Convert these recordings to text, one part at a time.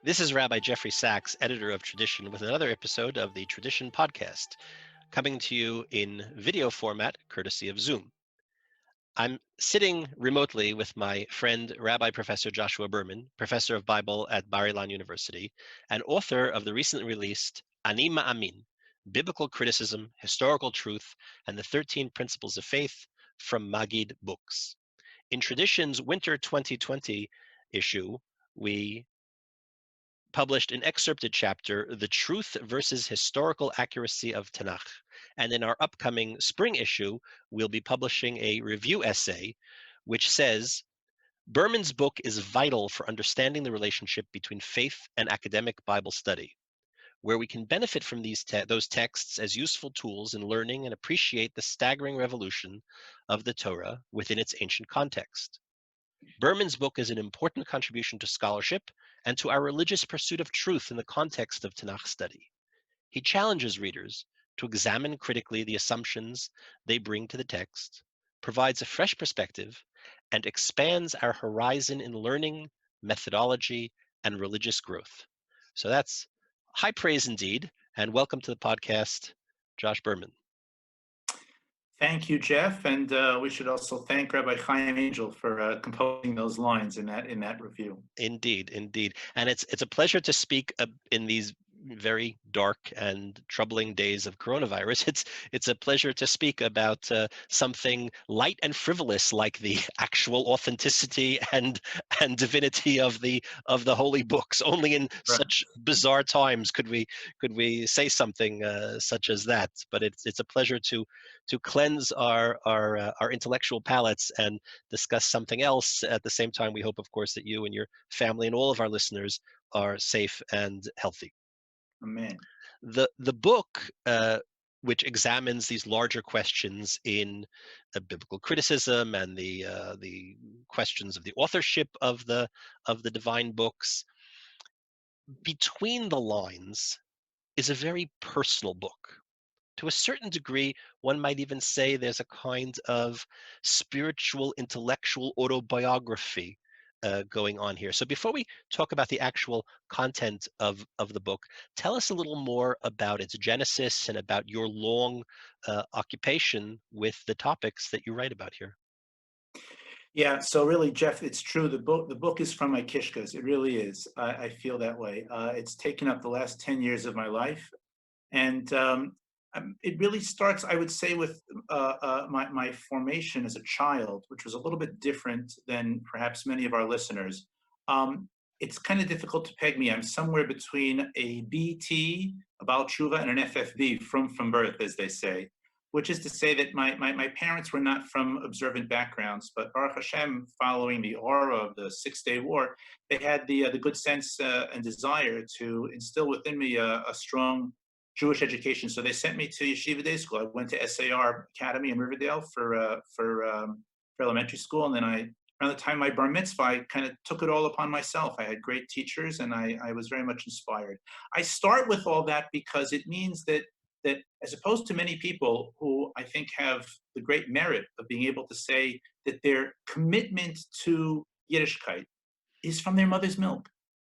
This is Rabbi Jeffrey Sachs, editor of Tradition, with another episode of the Tradition podcast, coming to you in video format, courtesy of Zoom. I'm sitting remotely with my friend, Rabbi Professor Joshua Berman, professor of Bible at Bar-Ilan University, and author of the recently released Ani Maamin, Biblical Criticism, Historical Truth, and the 13 Principles of Faith from Maggid Books. In Tradition's Winter 2020 issue, we published an excerpted chapter, The Truth versus Historical Accuracy of Tanakh. And in our upcoming spring issue, we'll be publishing a review essay which says, Berman's book is vital for understanding the relationship between faith and academic Bible study, where we can benefit from those texts as useful tools in learning and appreciate the staggering revolution of the Torah within its ancient context. Berman's book is an important contribution to scholarship and to our religious pursuit of truth in the context of Tanakh study. He challenges readers to examine critically the assumptions they bring to the text, provides a fresh perspective, and expands our horizon in learning, methodology, and religious growth. So that's high praise indeed, and welcome to the podcast, Josh Berman. Thank you, Jeff, and we should also thank Rabbi Hayyim Angel for composing those lines in that review. Indeed, indeed, and it's a pleasure to speak in these very dark and troubling days of coronavirus. It's a pleasure to speak about something light and frivolous like the actual authenticity and divinity of the holy books. Only in Right. such bizarre times could we say something such as that. But it's a pleasure to cleanse our intellectual palates and discuss something else. At the same time, we hope, of course, that you and your family and all of our listeners are safe and healthy. Amen. The book, which examines these larger questions in biblical criticism and the questions of the authorship of the divine books, between the lines, is a very personal book. To a certain degree, one might even say there's a kind of spiritual, intellectual autobiography going on here. So before we talk about the actual content of the book, tell us a little more about its genesis and about your long occupation with the topics that you write about here. Yeah, so really, Jeff, it's true. The book is from my kishkas. It really is. I feel that way. It's taken up the last 10 years of my life, and it really starts, I would say, with my formation as a child, which was a little bit different than perhaps many of our listeners. Um, it's kind of difficult to peg me. I'm somewhere between a BT, a Baal Tshuva, and an FFB, from birth, as they say, which is to say that my parents were not from observant backgrounds, but Baruch Hashem, following the aura of the Six-Day War, they had the good sense and desire to instill within me a strong Jewish education. So they sent me to Yeshiva Day School. I went to SAR Academy in Riverdale for elementary school, and then around the time of my bar mitzvah, I kind of took it all upon myself. I had great teachers, and I was very much inspired. I start with all that because it means that as opposed to many people who I think have the great merit of being able to say that their commitment to Yiddishkeit is from their mother's milk.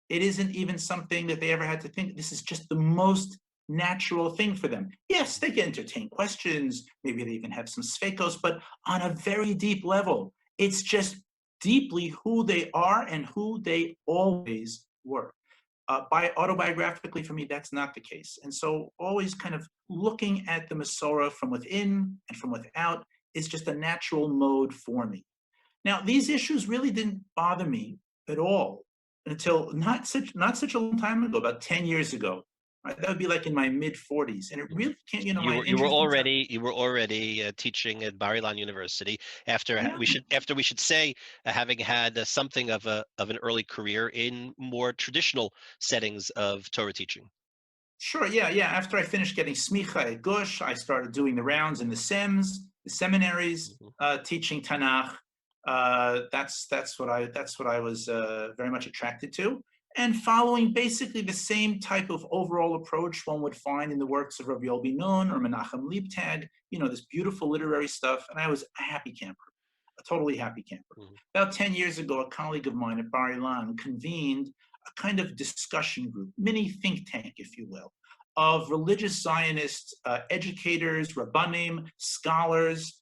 It isn't even something that they ever had to think. This is just the most natural thing for them. Yes, they can entertain questions. Maybe they even have some sfekos, but on a very deep level, it's just deeply who they are and who they always were. Autobiographically, for me, that's not the case. And so always kind of looking at the Masorah from within and from without is just a natural mode for me. Now, these issues really didn't bother me at all until not such a long time ago, about 10 years ago. Right? That would be like in my mid 40s. And it really can't, my You were interesting time. already teaching at Bar-Ilan University after Yeah. we should say having had something of an early career in more traditional settings of Torah teaching. Sure, yeah. After I finished getting smicha at Gush, I started doing the rounds in the seminaries, Mhm. teaching Tanakh. That's what I was very much attracted to, and following basically the same type of overall approach one would find in the works of Rabbi Yol Nun or Menachem Leibtag. This beautiful literary stuff, and I was a happy camper, a totally happy camper. Mhm. About 10 years ago, a colleague of mine at Bar-Ilan convened a kind of discussion group, mini think tank, if you will, of religious Zionist educators, rabbanim, scholars,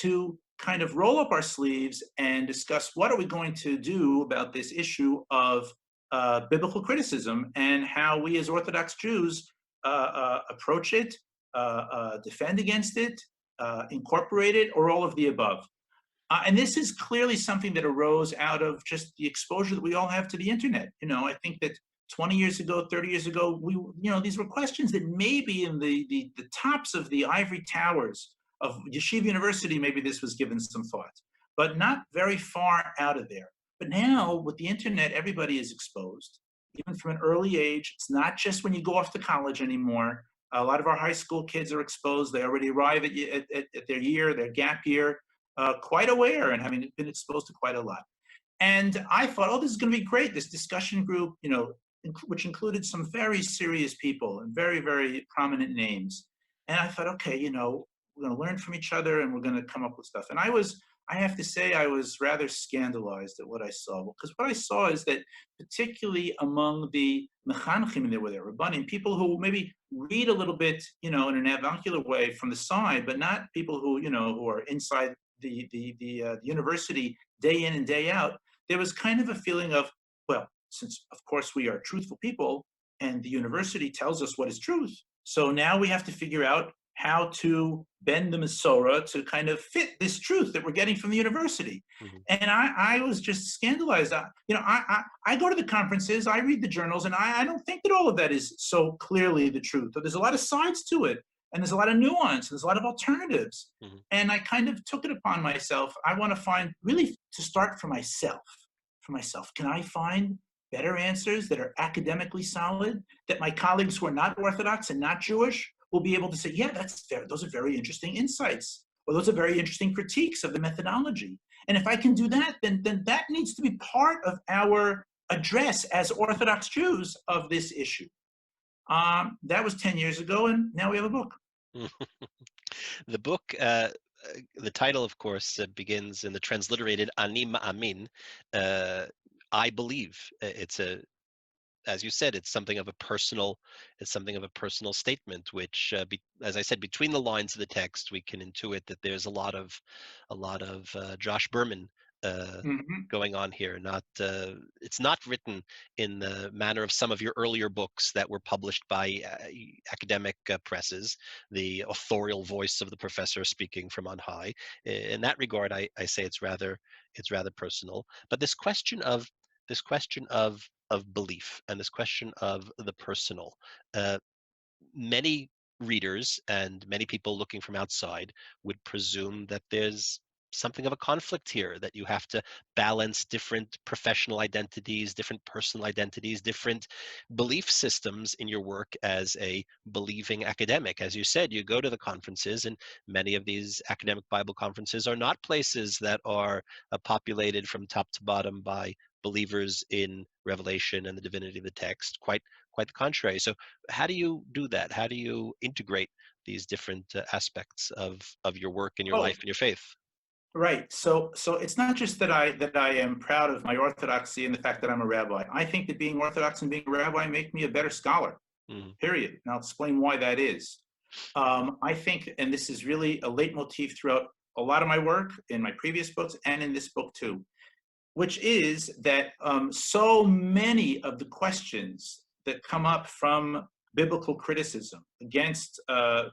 to kind of roll up our sleeves and discuss what are we going to do about this issue of biblical criticism and how we as Orthodox Jews approach it, defend against it, incorporate it, or all of the above. And this is clearly something that arose out of just the exposure that we all have to the internet. I think that 20 years ago, 30 years ago, these were questions that maybe in the tops of the ivory towers of Yeshiva University, maybe this was given some thought, but not very far out of there. But now with the internet, everybody is exposed, even from an early age. It's not just when you go off to college anymore. A lot of our high school kids are exposed. They already arrive at their gap year, quite aware and having been exposed to quite a lot. And I thought, oh, this is going to be great. This discussion group, which included some very serious people and very, very prominent names. And I thought, okay, we're going to learn from each other and we're going to come up with stuff. And I have to say, I was rather scandalized at what I saw, because what I saw is that particularly among the mechanchim that were there, rabbanim, people who maybe read a little bit, in an avuncular way from the side, but not people who, who are inside the university day in and day out, there was kind of a feeling of, well, since of course we are truthful people and the university tells us what is truth, so now we have to figure out how to bend the Masorah to kind of fit this truth that we're getting from the university. Mm-hmm. And I was just scandalized. I go to the conferences, I read the journals, and I don't think that all of that is so clearly the truth. There's a lot of sides to it, and there's a lot of nuance, and there's a lot of alternatives. Mm-hmm. And I kind of took it upon myself. I want to find, really to start for myself. Can I find better answers that are academically solid, that my colleagues who are not Orthodox and not Jewish will be able to say, yeah, those are very interesting insights, or those are very interesting critiques of the methodology. And if I can do that, then that needs to be part of our address as Orthodox Jews of this issue. That was 10 years ago, and now we have a book. The book, the title, of course, begins in the transliterated Ani Maamin, I believe. As you said, it's something of a personal statement, which, as I said, between the lines of the text, we can intuit that there's a lot of Josh Berman going on here. It's not written in the manner of some of your earlier books that were published by academic presses, the authorial voice of the professor speaking from on high. In that regard, I say it's rather personal. But this question of belief and this question of the personal, many readers and many people looking from outside would presume that there's something of a conflict here, that you have to balance different professional identities, different personal identities, different belief systems in your work as a believing academic. As you said, you go to the conferences, and many of these academic Bible conferences are not places that are populated from top to bottom by believers in revelation and the divinity of the text. Quite the contrary. So how do you do that? How do you integrate these different aspects of your work and your life and your faith? Right. So it's not just that I am proud of my orthodoxy and the fact that I'm a rabbi. I think that being Orthodox and being a rabbi make me a better scholar, period. And I'll explain why that is. I think, and this is really a leitmotif throughout a lot of my work in my previous books and in this book too, which is that so many of the questions that come up from biblical criticism against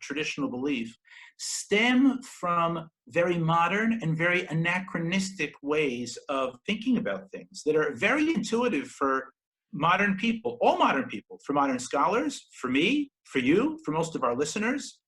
traditional belief stem from very modern and very anachronistic ways of thinking about things that are very intuitive for modern people, all modern people, for modern scholars, for me, for you, for most of our listeners.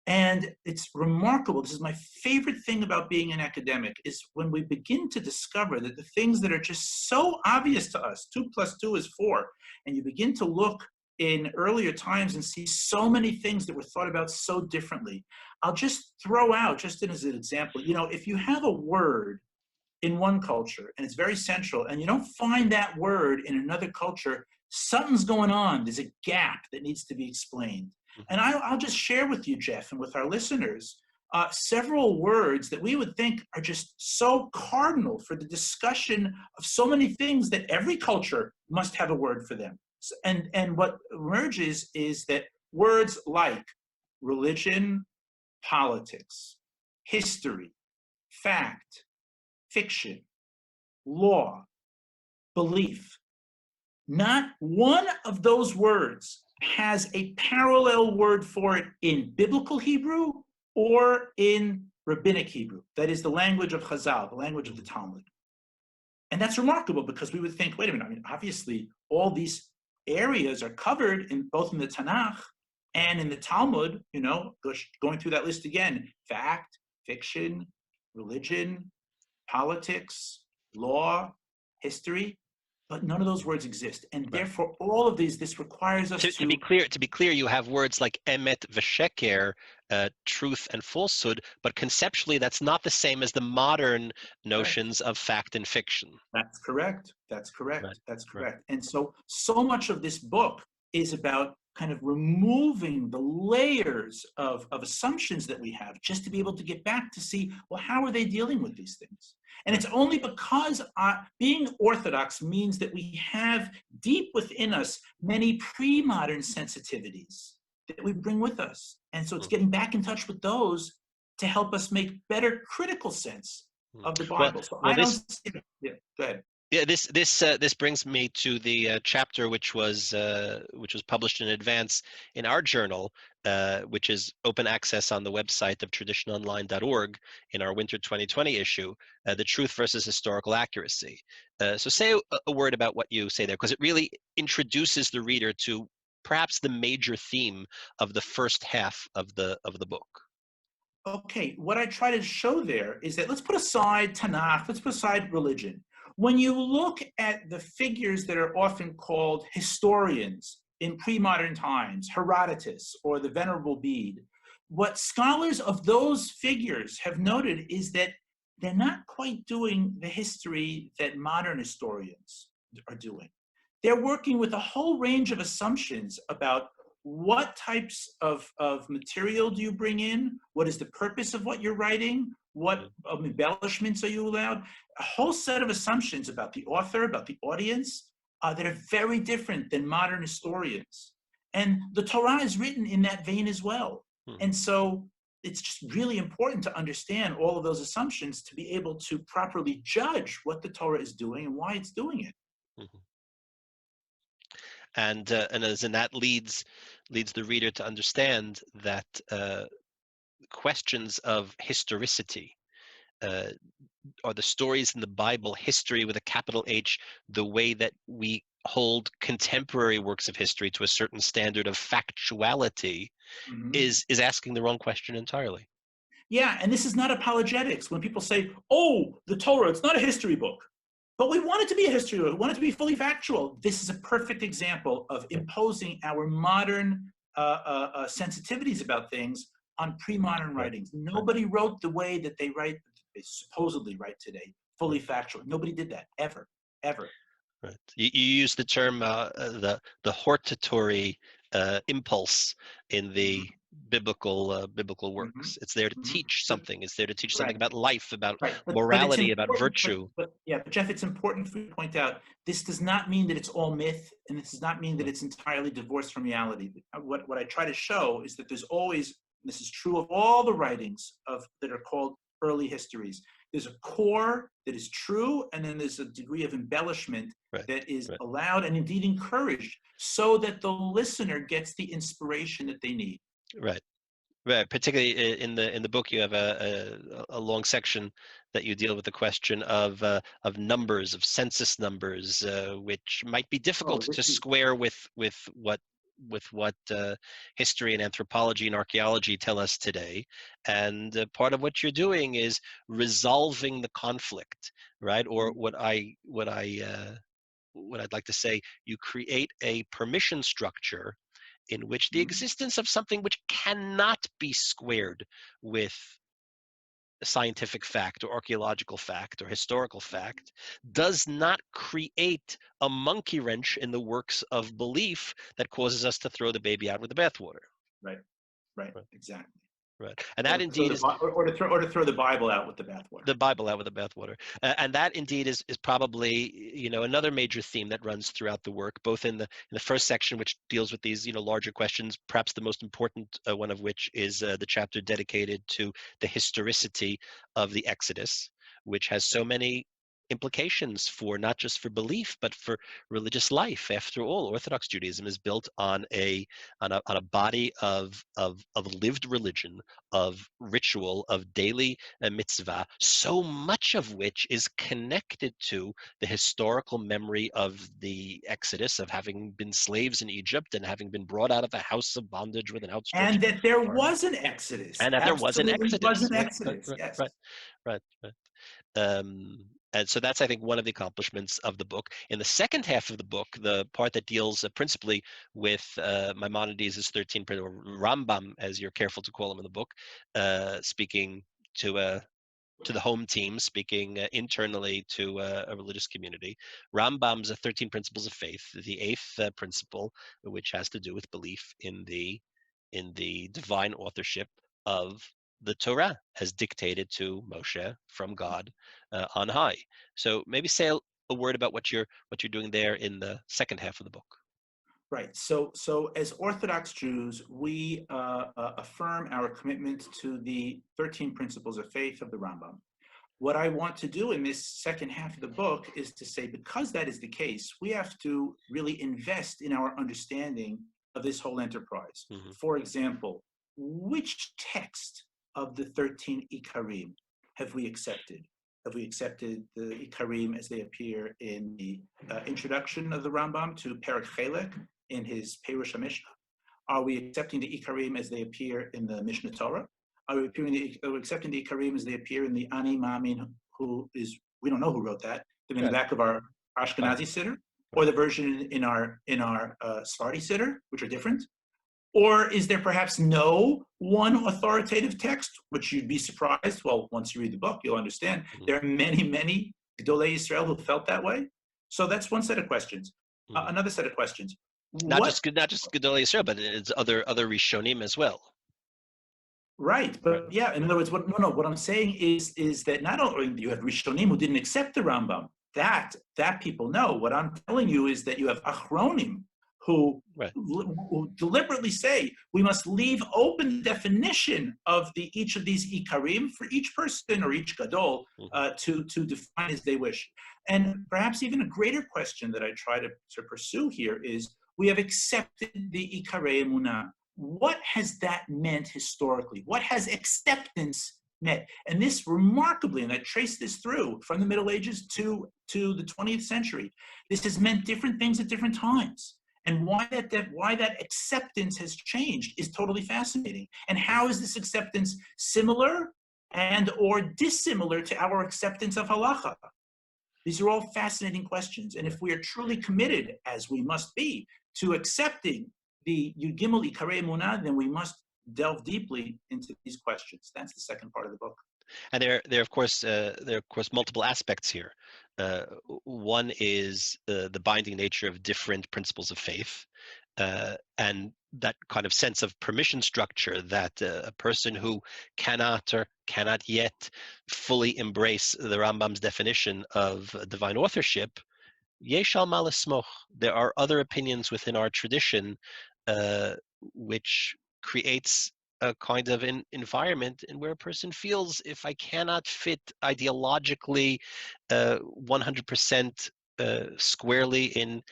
And it's remarkable. This is my favorite thing about being an academic, is when we begin to discover that the things that are just so obvious to us, 2 + 2 is 4, and you begin to look in earlier times and see so many things that were thought about so differently. I'll just throw out, just as an example, if you have a word in one culture and it's very central and you don't find that word in another culture, something's going on. There's a gap that needs to be explained. And I'll just share with you, Jeff, and with our listeners, several words that we would think are just so cardinal for the discussion of so many things that every culture must have a word for them. And what emerges is that words like religion, politics, history, fact, fiction, law, belief, not one of those words has a parallel word for it in biblical Hebrew or in rabbinic Hebrew. That is the language of Chazal, the language of the Talmud. And that's remarkable because we would think, wait a minute, I mean, obviously all these areas are covered in both in the Tanakh and in the Talmud, you know, going through that list again, fact, fiction, religion, politics, law, history, but none of those words exist. And Right. therefore, all of these, this requires us To be clear, you have words like emet v'sheker, truth and falsehood, but conceptually that's not the same as the modern correct. notions of fact and fiction. That's correct. That's Right. correct. That's Right. correct. And so, so much of this book is about kind of removing the layers of assumptions that we have just to be able to get back to see, well, how are they dealing with these things? And Right. it's only because being Orthodox means that we have deep within us many pre-modern sensitivities that we bring with us. And so it's Mm, getting back in touch with those to help us make better critical sense mm. of the Well, Bible. So well, I don't this see, yeah, go ahead. Yeah, this brings me to the chapter which was published in advance in our journal, which is open access on the website of traditiononline.org in our winter 2020 issue, the truth versus historical accuracy. So say a word about what you say there, because it really introduces the reader to perhaps the major theme of the first half of the book. Okay, what I try to show there is that let's put aside Tanakh, let's put aside religion. When you look at the figures that are often called historians in pre-modern times, Herodotus or the Venerable Bede, what scholars of those figures have noted is that they're not quite doing the history that modern historians are doing. They're working with a whole range of assumptions about what types of material do you bring in? What is the purpose of what you're writing? What embellishments are you allowed? A whole set of assumptions about the author, about the audience, that are very different than modern historians. And the Torah is written in that vein as well. Mhm, And so it's just really important to understand all of those assumptions to be able to properly judge what the Torah is doing and why it's doing it. mhm. And as in that leads the reader to understand that questions of historicity, uh, are the stories in the Bible history with a capital H, the way that we hold contemporary works of history to a certain standard of factuality, Mhm. is asking the wrong question entirely. Yeah, and this is not apologetics. When people say, oh, the Torah, it's not a history book. But we want it to be a history book. We want it to be fully factual. This is a perfect example of imposing our modern sensitivities about things on pre-modern Right. writings. Right. Nobody wrote the way that they supposedly write today, fully Right. factual. Nobody did that, ever, ever. Right. You use the term the hortatory impulse in the Mm-hmm. biblical Mm-hmm. works. It's there to Mm-hmm. teach something. It's there to teach something Correct. about life, about Right, but it's morality, about important. virtue. But yeah, but Jeff, it's important for you to point out this does not mean that it's all myth, and this does not mean that Mm, it's entirely divorced from reality. What I try to show is that there's always, this is true of all the writings of that are called early histories. There's a core that is true, and then there's a degree of embellishment right. that is Right. allowed and indeed encouraged, so that the listener gets the inspiration that they need. Right. Right, particularly in the book, you have a long section that you deal with the question of numbers, of census numbers, which might be Oh, difficult this to is square with what history and anthropology and archaeology tell us today. And part of what you're doing is resolving the conflict, right? Or what I'd like to say, you create a permission structure in which the mhm, existence of something which cannot be squared with scientific fact or archaeological fact or historical fact does not create a monkey wrench in the works of belief that causes us to throw the baby out with the bathwater. right, right, Right. exactly. Right. And that indeed is or to throw the Bible out with the bathwater. the Bible out with the bathwater. And that indeed is probably, another major theme that runs throughout the work, both in the first section, which deals with these, larger questions, perhaps the most important one of which is the chapter dedicated to the historicity of the Exodus, which has so many implications for not just for belief but for religious life. After all, Orthodox Judaism is built on a body of lived religion, of ritual, of daily mitzvah, so much of which is connected to the historical memory of the Exodus, of having been slaves in Egypt and having been brought out of the house of bondage with an And outstretched that there arm, was an Exodus. and that there was an Absolutely was Exodus. an Right, Exodus. Yes. right, right, right. And so that's, I think, one of the accomplishments of the book. In the second half of the book, the part that deals principally with Maimonides' 13, or Rambam, as you're careful to call him in the book, speaking to the home team, speaking internally to a religious community. Rambam's 13 Principles of Faith, the eighth principle, which has to do with belief in the divine authorship of the Torah as dictated to Moshe from God on high. So maybe say a word about what you're doing there in the second half of the book. Right. So as Orthodox Jews, we affirm our commitment to the 13 Principles of Faith of the Rambam. What I want to do in this second half of the book is to say, because that is the case, we have to really invest in our understanding of this whole enterprise. Mm-hmm. For example, which text of the 13 Ikarim have we accepted? Have we accepted the Ikarim as they appear in the introduction of the Rambam to Perek Chelek in his Perush HaMishnah? Are we accepting the Ikarim as they appear in the Mishnah Torah? Are we accepting the Ikarim as they appear in the Ani Maamin, we don't know who wrote that, in the back of our Ashkenazi Siddur, or the version in our Sephardi Siddur, which are different? Or is there perhaps no one authoritative text, which you'd be surprised? Well, once you read the book, you'll understand. There are many, many Gedolei Yisrael who felt that way. So that's one set of questions. Another set of questions. Not just Gedolei Yisrael, but it's other Rishonim as well. Right, but yeah, in other words, what I'm saying is that not only you have Rishonim who didn't accept the Rambam, that people know. What I'm telling you is that you have Achronim who deliberately say we must leave open the definition of each of these Ikarim for each person or each Gadol to define as they wish. And perhaps even a greater question that I try to pursue here is, we have accepted the Ikarei Emunah. What has that meant historically? What has acceptance meant? And this remarkably, and I trace this through from the Middle Ages to the 20th century, this has meant different things at different times. And why that acceptance has changed is totally fascinating. And how is this acceptance similar and or dissimilar to our acceptance of halacha? These are all fascinating questions. And if we are truly committed, as we must be, to accepting the Yud Gimel Ikarei Emunah, then we must delve deeply into these questions. That's the second part of the book. And there are of course multiple aspects here. One is the binding nature of different principles of faith, and that kind of sense of permission structure that a person who cannot yet fully embrace the Rambam's definition of divine authorship, yesh al ma lesmoch. There are other opinions within our tradition, which creates a kind of an environment in where a person feels, if I cannot fit ideologically 100% squarely in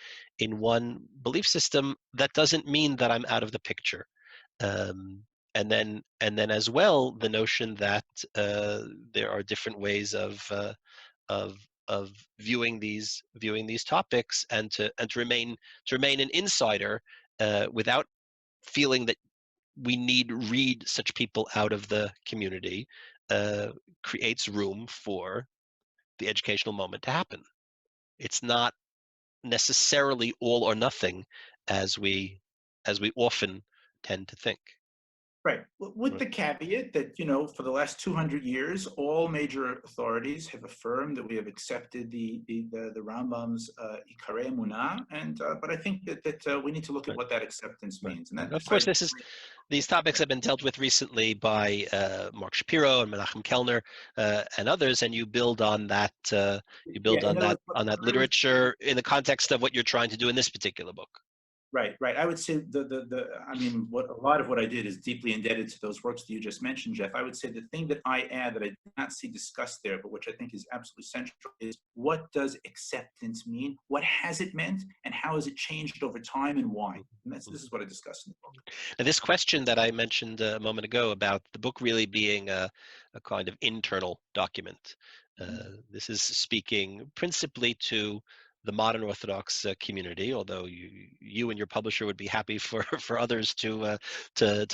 one belief system, that doesn't mean that I'm out of the picture. And then as well, the notion that there are different ways of viewing these topics, and to remain an insider without feeling that we need to read such people out of the community, creates room for the educational moment to happen. It's not necessarily all or nothing, as we often tend to think. Right. With Right. the caveat that, for the last 200 years, all major authorities have affirmed that we have accepted the Rambam's Ikarei Emunah, and but I think that we need to look at Right. what that acceptance Right. means, and And that of course, decided. these topics Right. have been dealt with recently by Mark Shapiro and Menachem Kellner and others, and you build on that. You Yeah. build In other words, on that what I would say. literature in the context of what you're trying to do in this particular book. Right, right. I would say I mean, what a lot of what I did is deeply indebted to those works that you just mentioned, Jeff. I would say the thing that I add that I did not see discussed there, but which I think is absolutely central, is what does acceptance mean? What has it meant, and how has it changed over time, and why? And this is what I discussed in the book. And this question that I mentioned a moment ago about the book really being a kind of internal document. This is speaking principally to the modern Orthodox community, although you and your publisher would be happy for, for others to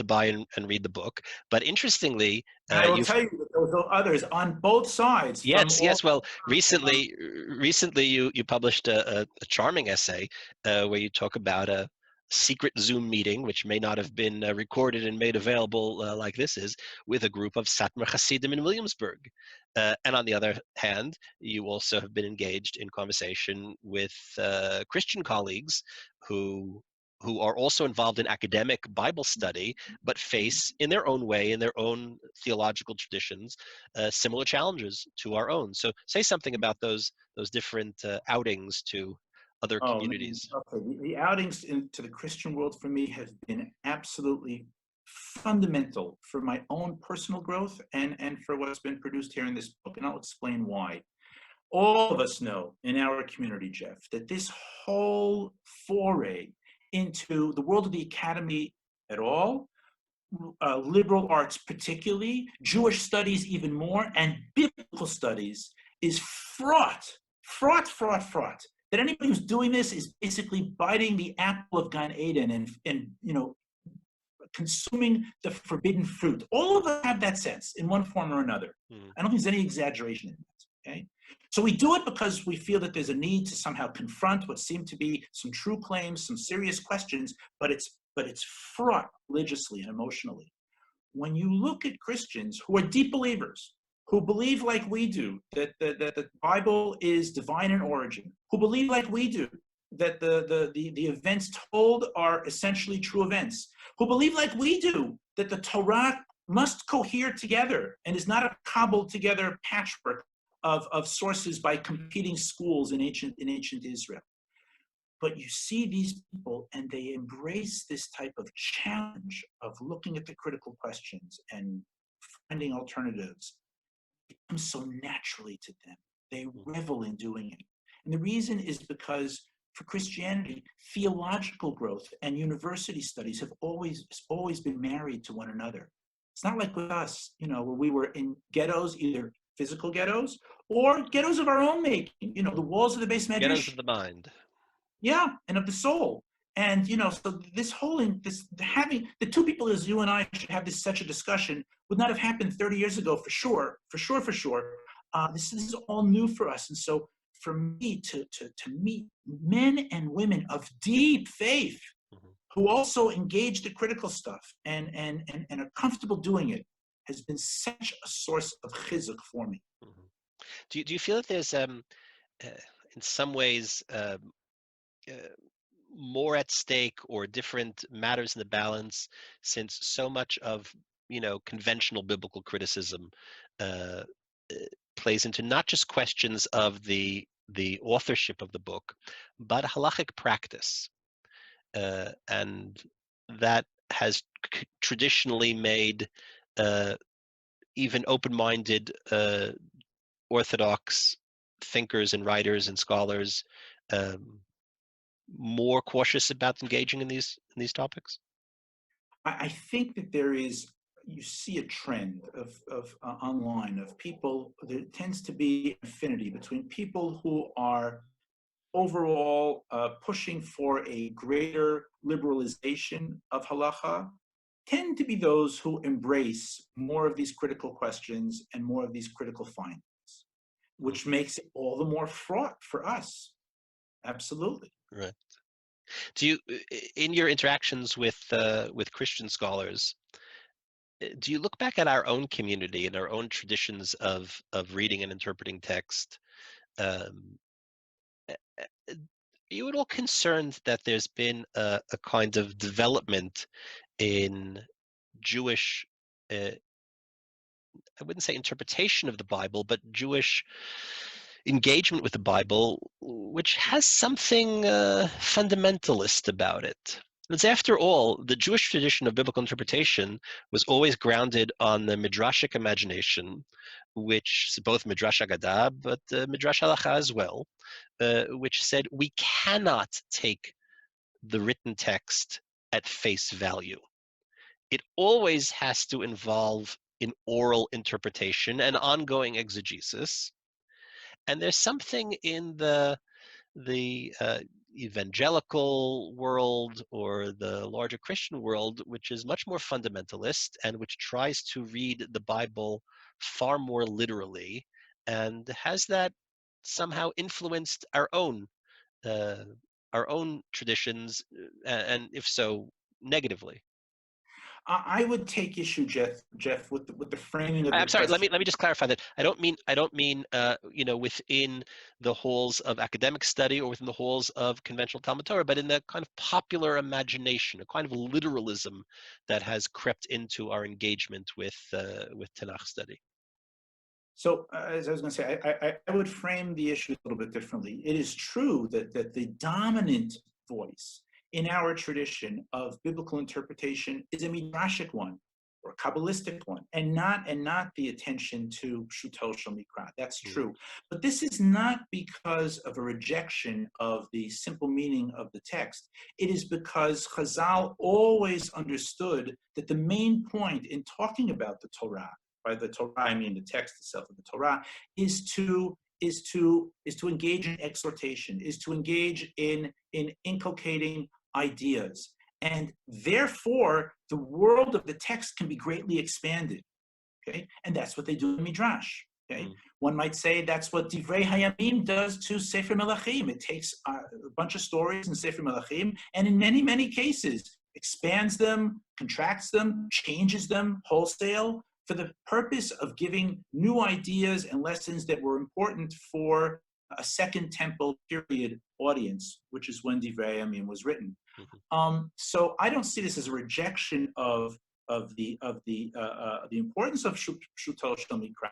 buy and read the book. But interestingly, And I will you've tell you that there were others on both sides from yes, all. yes. Well, recently you published a charming essay where you talk about a secret Zoom meeting, which may not have been recorded and made available like this is, with a group of Satmar Hasidim in Williamsburg. And on the other hand, you also have been engaged in conversation with Christian colleagues who who are also involved in academic Bible study, but face in their own way, in their own theological traditions, similar challenges to our own. So say something about those different outings to other Oh, communities. okay. The outings into the Christian world for me have been absolutely fundamental for my own personal growth and for what's been produced here in this book. And I'll explain why. All of us know in our community, Jeff, that this whole foray into the world of the academy at all, liberal arts particularly, Jewish studies even more, and biblical studies is fraught, fraught, fraught, fraught. That anybody who's doing this is basically biting the apple of Gan Eden and consuming the forbidden fruit. All of us have that sense in one form or another. Mm, I don't think there's any exaggeration in that. Okay, so we do it because we feel that there's a need to somehow confront what seem to be some true claims, some serious questions, but it's fraught religiously and emotionally. When you look at Christians who are deep believers, who believe like we do that the Bible is divine in origin, who believe like we do that the events told are essentially true events, who believe like we do that the Torah must cohere together and is not a cobbled together patchwork of sources by competing schools in ancient Israel. But you see these people and they embrace this type of challenge of looking at the critical questions and finding alternatives. It comes so naturally to them. They mm, revel in doing it. And the reason is because for Christianity, theological growth and university studies have always been married to one another. It's not like with us, where we were in ghettos, either physical ghettos or ghettos of our own making, the mm. walls of the base Ghettos medrash. of the mind. Yeah, and of the soul. And so this whole this having the two people as you and I should have this such a discussion would not have happened 30 years ago for sure, for sure, for sure. This is all new for us, and so for me to meet men and women of deep faith Mhm, who also engage the critical stuff and are comfortable doing it has been such a source of chizuk for me. mhm. Do you feel that there's in some ways uh, more at stake or different matters in the balance since so much of conventional biblical criticism uh, uh, plays into not just questions of the authorship of the book but halachic practice and that has traditionally made uh, even open-minded orthodox thinkers and writers and scholars um, more cautious about engaging in these topics? I think that there is, you see a trend of online of people. There tends to be affinity between people who are overall pushing for a greater liberalization of halacha, tend to be those who embrace more of these critical questions and more of these critical findings, Mm, which makes it all the more fraught for us. Absolutely. right. Do you, in your interactions with Christian scholars, do you look back at our own community and our own traditions of reading and interpreting text? Um, are you at all concerned that there's been a kind of development in Jewish, uh, I wouldn't say interpretation of the Bible, but Jewish engagement with the Bible, which has something fundamentalist about it? Because after all, the Jewish tradition of biblical interpretation was always grounded on the midrashic imagination, which is both midrash Haggadah, but midrash halacha as well, which said we cannot take the written text at face value. It always has to involve an oral interpretation and ongoing exegesis. And there's something in the evangelical world or the larger Christian world which is much more fundamentalist and which tries to read the Bible far more literally. And has that somehow influenced uh, our own traditions, and if so, negatively? I would take issue, Jeff, with the framing of I'm your sorry. Let question. me just clarify that. I don't mean within the halls of academic study or within the halls of conventional Talmud Torah, but in the kind of popular imagination, a kind of literalism that has crept into our engagement with Tanakh study. So, as I was going to say, I would frame the issue a little bit differently. It is true that the dominant voice in our tradition of biblical interpretation is a midrashic one or a kabbalistic one, and not the attention to pshuto shel mikra. That's Mm, true, but this is not because of a rejection of the simple meaning of the text. It is because Chazal always understood that the main point in talking about the Torah, by the Torah I mean the text itself of the Torah, is to engage in exhortation, is to engage in inculcating ideas. And therefore, the world of the text can be greatly expanded. Okay, and that's what they do in Midrash. Okay, mm, one might say that's what Divrei Hayyim does to Sefer Melachim. It takes a bunch of stories in Sefer Melachim, and in many cases expands them, contracts them, changes them wholesale for the purpose of giving new ideas and lessons that were important for a Second Temple period audience, which is when Divrei Hayyim was written. mhm. So I don't see this as a rejection of the importance of Pshuto Shel Mikra,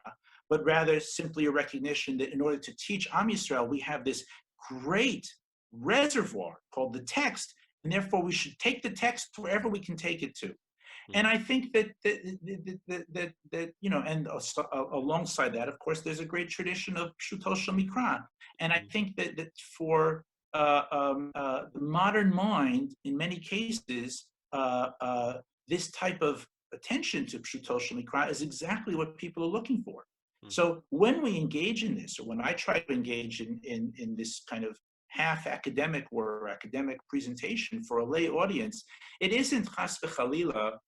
but rather simply a recognition that in order to teach Am Yisrael, we have this great reservoir called the text, and therefore we should take the text wherever we can take it to. Mm. And I think that and alongside that, of course, there's a great tradition of Pshuto Shel Mikra, and I Mm. think that for the modern mind, in many cases, this type of attention to Pshuto Shel Mikra is exactly what people are looking for. Mhm. So when we engage in this, or when I try to engage in this kind of half academic or academic presentation for a lay audience, it isn't chas v'chalila,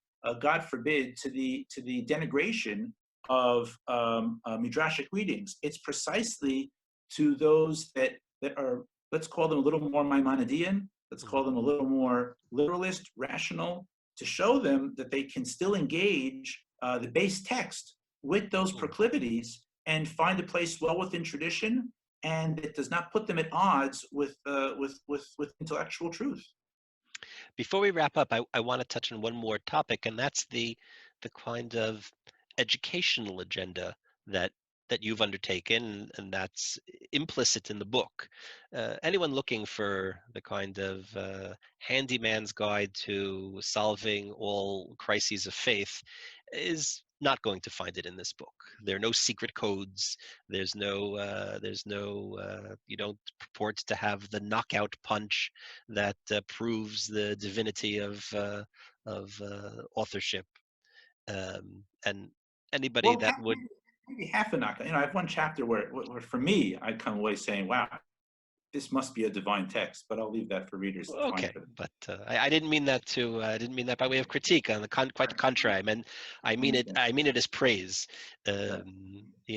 God forbid, to the denigration of midrashic readings. It's precisely to those that are, let's call them a little more Maimonidean, let's Mhm. call them a little more literalist, rational, to show them that they can still engage the base text with those Mm. proclivities and find a place well within tradition, and it does not put them at odds with intellectual truth. Before we wrap up, I want to touch on one more topic, and that's the kind of educational agenda that that you've undertaken, and that's implicit in the book. Anyone looking for the kind of handyman's guide to solving all crises of faith is not going to find it in this book. There are no secret codes. There's no you don't purport to have the knockout punch that proves the divinity of authorship. And anybody Well, that would, maybe half a knock. I have one chapter where for me, I come away saying, "Wow, this must be a divine text," but I'll leave that for readers to find okay, for but I didn't mean that to. I didn't mean that by way of critique. On the quite the contrary, themselves. I mean it as praise. Right,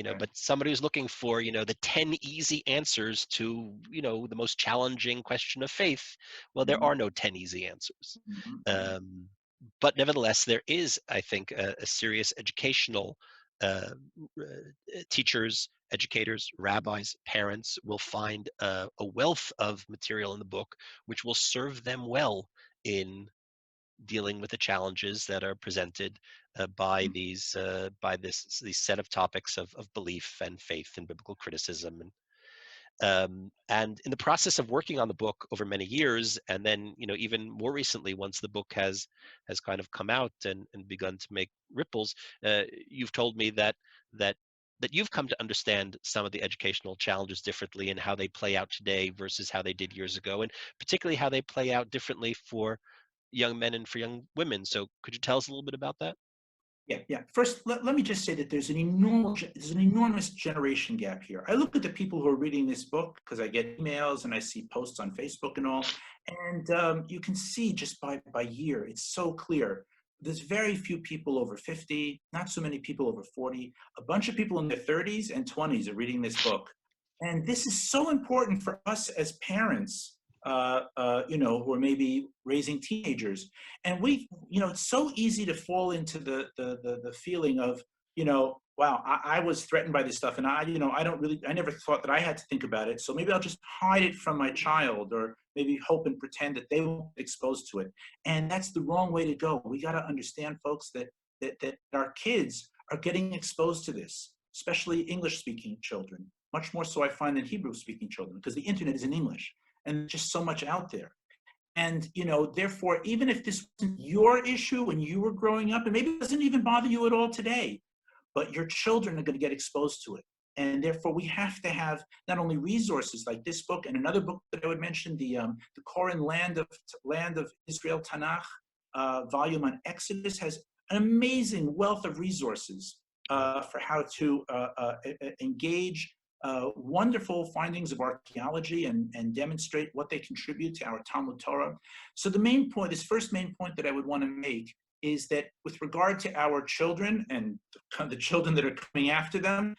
But right. somebody who's looking for, the 10 easy answers to, the most challenging question of faith. Well, there Mhm, are no 10 easy answers. mhm, mhm. Um, But nevertheless, there is, I think, a serious educational uh, teachers, educators, rabbis, parents will find a wealth of material in the book which will serve them well in dealing with the challenges that are presented by these set of topics of belief and faith and biblical criticism. And in the process of working on the book over many years, and then even more recently, once the book has kind of come out and begun to make ripples, you've told me that that you've come to understand some of the educational challenges differently and how they play out today versus how they did years ago, and particularly how they play out differently for young men and for young women. So could you tell us a little bit about that? Yeah. First, let me just say that there's an enormous generation gap here. I look at the people who are reading this book because I get emails and I see posts on Facebook and all, and you can see just by year, it's so clear. There's very few people over 50, not so many people over 40. A bunch of people in their 30s and 20s are reading this book, and this is so important for us as parents. Who are maybe raising teenagers, and it's so easy to fall into the feeling of, wow, I was threatened by this stuff, and I never thought that I had to think about it, so maybe I'll just hide it from my child, or maybe hope and pretend that they won't get exposed to it. And that's the wrong way to go. We got to understand, folks, that our kids are getting exposed to this, especially English-speaking children, much more so I find than Hebrew-speaking children, because the internet is in English, and just so much out there. And, therefore, even if this wasn't your issue when you were growing up, and maybe it doesn't even bother you at all today, but your children are going to get exposed to it. And therefore, we have to have not only resources like this book and another book that I would mention, the Koran Land of Israel Tanakh volume on Exodus, has an amazing wealth of resources for how to engage wonderful findings of archaeology and demonstrate what they contribute to our Talmud Torah. So this first main point that I would want to make is that with regard to our children and the children that are coming after them,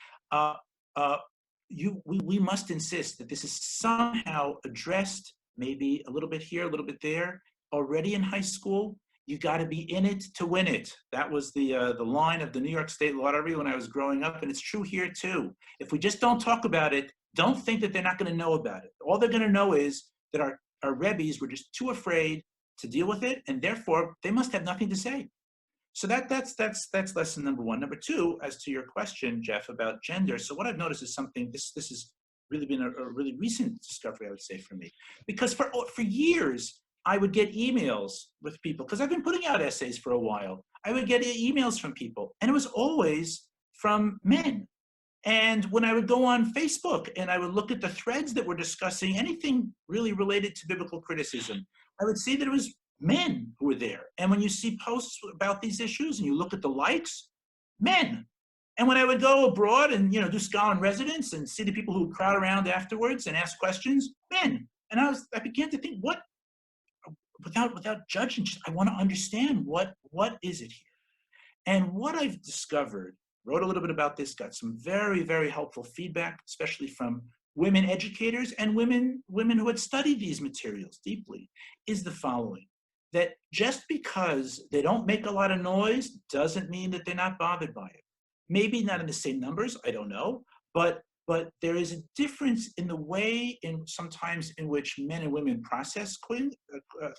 we must insist that this is somehow addressed, maybe a little bit here, a little bit there, already in high school. You got to be in it to win it. That was the line of the New York State Lottery when I was growing up, and it's true here too. If we just don't talk about it, don't think that they're not going to know about it. All they're going to know is that our rebbes were just too afraid to deal with it, and therefore they must have nothing to say. So that's lesson number one. Number two, as to your question, Jeff, about gender. So what I've noticed is something. This has really been a really recent discovery, I would say, for me, because for years I would get emails with people, because I've been putting out essays for a while. I would get emails from people, and it was always from men. And when I would go on Facebook and I would look at the threads that were discussing anything really related to biblical criticism, I would see that it was men who were there. And when you see posts about these issues and you look at the likes, men. And when I would go abroad and do scholar in residence and see the people who would crowd around afterwards and ask questions, men. And I began to think, without judging, I want to understand what is it here. And what I've discovered, wrote a little bit about this, got some very, very helpful feedback, especially from women educators and women who had studied these materials deeply, is the following: that just because they don't make a lot of noise doesn't mean that they're not bothered by it. Maybe not in the same numbers, I don't know, but there is a difference in the way sometimes in which men and women process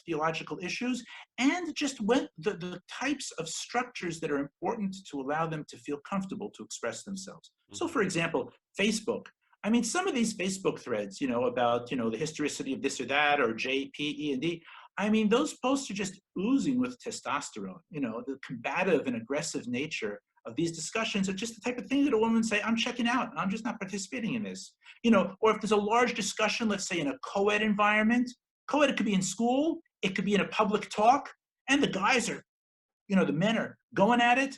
theological issues, and just the types of structures that are important to allow them to feel comfortable to express themselves. So, for example, Facebook. I mean, some of these Facebook threads, about, the historicity of this or that, or J, P, E, and D. I mean, those posts are just oozing with testosterone. The combative and aggressive nature of these discussions are just the type of thing that a woman would say, I'm checking out, I'm just not participating in this. Or if there's a large discussion, let's say in a co-ed environment, co-ed, it could be in school, it could be in a public talk, and the guys are, the men are going at it.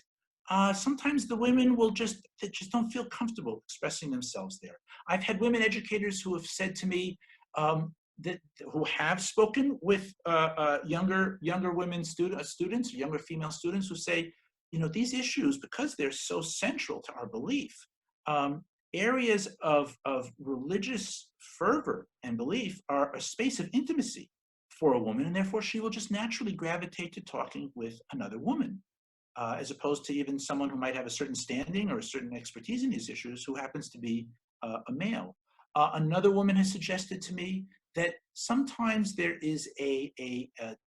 Sometimes the women they just don't feel comfortable expressing themselves there. I've had women educators who have said to me, who have spoken with younger women students, younger female students, who say, these issues, because they're so central to our belief, areas of religious fervor and belief are a space of intimacy for a woman, and therefore she will just naturally gravitate to talking with another woman, as opposed to even someone who might have a certain standing or a certain expertise in these issues who happens to be a male. Another woman has suggested to me that sometimes there is a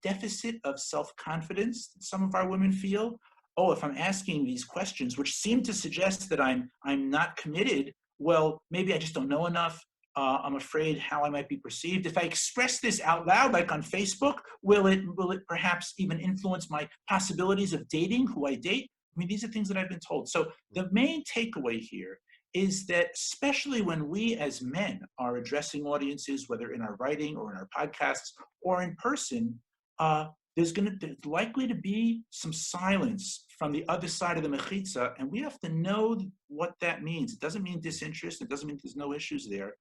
deficit of self-confidence that some of our women feel. Oh, if I'm asking these questions, which seem to suggest that I'm not committed, well, maybe I just don't know enough. I'm afraid how I might be perceived. If I express this out loud, like on Facebook, will it perhaps even influence my possibilities of dating who I date? I mean, these are things that I've been told. So the main takeaway here is that especially when we as men are addressing audiences, whether in our writing or in our podcasts or in person, there's likely to be some silence from the other side of the mechitza, and we have to know what that means. It doesn't mean disinterest. It doesn't mean there's no issues there.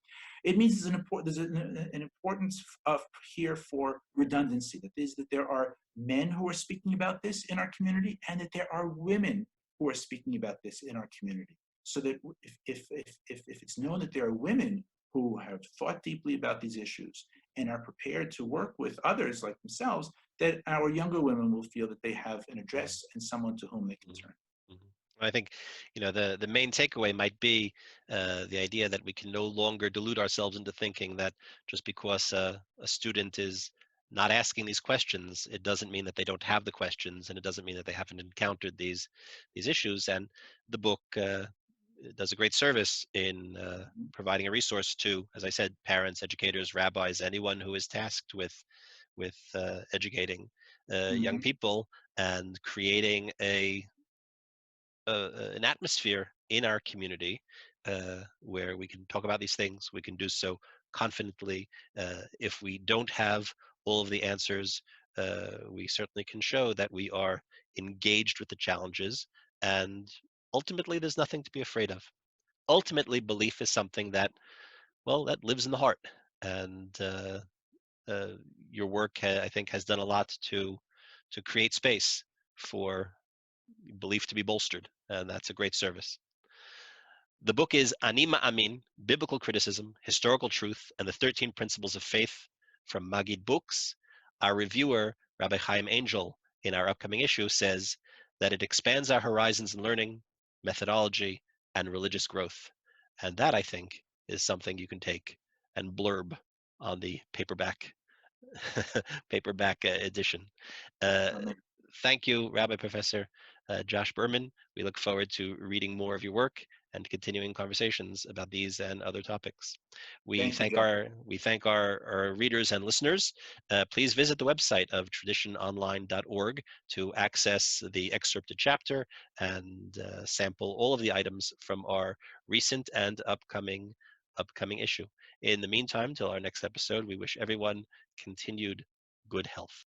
It means there's an importance of here for redundancy. That is, that there are men who are speaking about this in our community, and that there are women who are speaking about this in our community. So that if it's known that there are women who have thought deeply about these issues and are prepared to work with others like themselves, that our younger women will feel that they have an address and someone to whom they can turn. I think, the main takeaway might be the idea that we can no longer delude ourselves into thinking that just because a student is not asking these questions, it doesn't mean that they don't have the questions, and it doesn't mean that they haven't encountered these issues. And the book does a great service in providing a resource to, as I said, parents, educators, rabbis, anyone who is tasked with educating young people and creating an atmosphere in our community where we can talk about these things. We can do so confidently. If we don't have all of the answers, we certainly can show that we are engaged with the challenges, and ultimately there's nothing to be afraid of. Ultimately, belief is something that, well, that lives in the heart, and your work, I think, has done a lot to create space for belief to be bolstered, and that's a great service. The book is Ani Maamin, Biblical Criticism, Historical Truth, and the 13 Principles of Faith from Maggid Books. Our reviewer, Rabbi Hayyim Angel, in our upcoming issue says that it expands our horizons in learning, methodology, and religious growth. And that, I think, is something you can take and blurb on the paperback edition. Thank you, Rabbi Professor Josh Berman. We look forward to reading more of your work and continuing conversations about these and other topics. We Thank you, thank Jeff. our readers and listeners. Please visit the website of traditiononline.org to access the excerpted chapter and sample all of the items from our recent and upcoming issue. In the meantime, till our next episode, we wish everyone continued good health.